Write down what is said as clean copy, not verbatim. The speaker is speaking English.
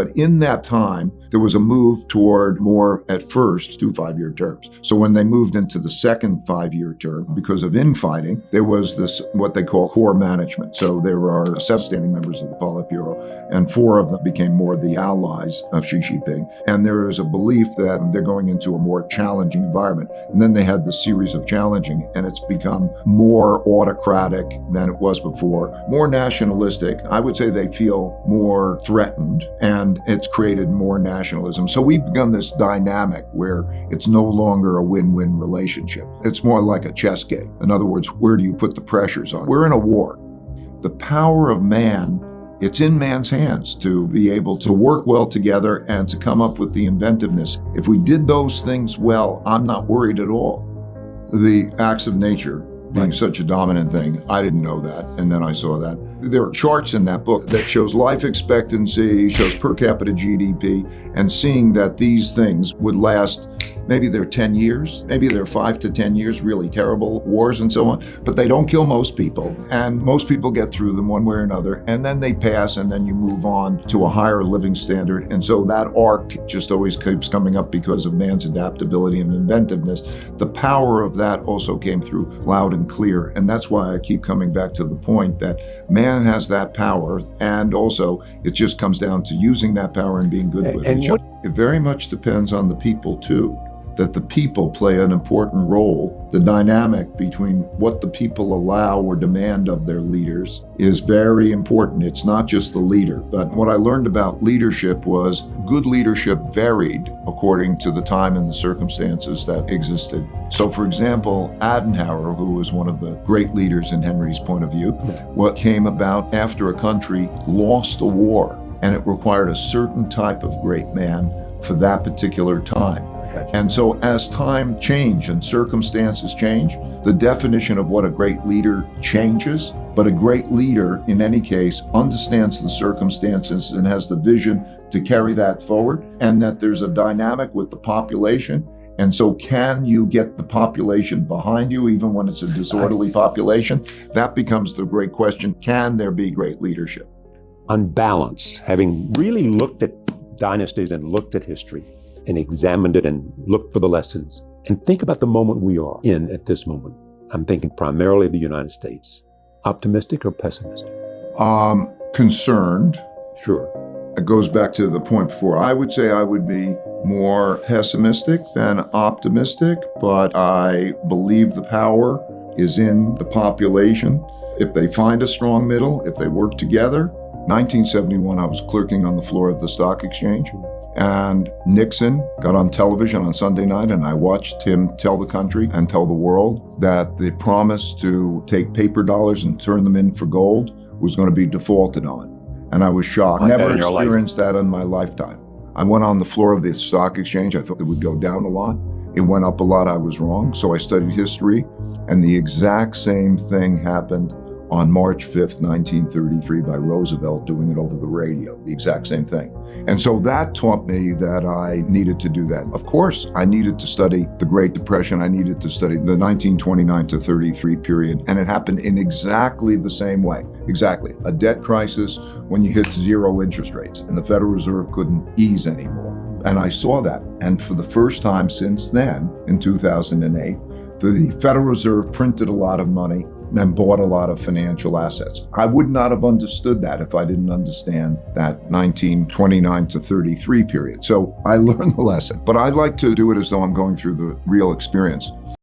But in that time, there was a move toward more, at first, 2 5-year terms. So when they moved into the second 5-year term, because of infighting, there was this, what they call core management. So there are 7 standing members of the Politburo, and 4 of them became more the allies of Xi Jinping. And there is a belief that they're going into a more challenging environment. And then they had this series of challenging, and it's become more autocratic than it was before, more nationalistic. I would say they feel more threatened, and it's created more nationalism. So we've begun this dynamic where it's no longer a win-win relationship. It's more like a chess game. In other words, where do you put the pressures on? We're in a war. The power of man, it's in man's hands to be able to work well together and to come up with the inventiveness. If we did those things well, I'm not worried at all. The acts of nature being such a dominant thing, I didn't know that, and then I saw that. There are charts in that book that shows life expectancy, shows per capita GDP, and seeing that these things would last, maybe they're 10 years, maybe they're 5 to 10 years, really terrible wars and so on, but they don't kill most people, and most people get through them one way or another, and then they pass, and then you move on to a higher living standard. And so that arc just always keeps coming up because of man's adaptability and inventiveness. The power of that also came through loud and clear, and that's why I keep coming back to the point that man has that power, and also it just comes down to using that power and being good with each other. It very much depends on the people too, that the people play an important role. The dynamic between what the people allow or demand of their leaders is very important. It's not just the leader. But what I learned about leadership was good leadership varied according to the time and the circumstances that existed. So for example, Adenauer, who was one of the great leaders in Henry's point of view, what came about after a country lost a war, and it required a certain type of great man for that particular time. And so as time changed and circumstances change, the definition of what a great leader changes, but a great leader, in any case, understands the circumstances and has the vision to carry that forward, and that there's a dynamic with the population. And so can you get the population behind you, even when it's a disorderly population? That becomes the great question. Can there be great leadership? Unbalanced, having really looked at dynasties and looked at history, and examined it and looked for the lessons. And think about the moment we are in at this moment. I'm thinking primarily of the United States. Optimistic or pessimistic? Concerned. Sure. It goes back to the point before. I would say I would be more pessimistic than optimistic, but I believe the power is in the population. If they find a strong middle, if they work together. 1971, I was clerking on the floor of the stock exchange. And Nixon got on television on Sunday night, and I watched him tell the country and tell the world that the promise to take paper dollars and turn them in for gold was going to be defaulted on. And I was shocked. Never experienced that in my lifetime. I went on the floor of the stock exchange. I thought it would go down a lot. It went up a lot. I was wrong. So I studied history, and the exact same thing happened on March 5th, 1933 by Roosevelt, doing it over the radio, the exact same thing. And so that taught me that I needed to do that. Of course, I needed to study the Great Depression. I needed to study the 1929 to 33 period. And it happened in exactly the same way. Exactly. A debt crisis when you hit 0 interest rates and the Federal Reserve couldn't ease anymore. And I saw that. And for the first time since then, in 2008, the Federal Reserve printed a lot of money and bought a lot of financial assets. I would not have understood that if I didn't understand that 1929 to 33 period. So I learned the lesson, but I like to do it as though I'm going through the real experience.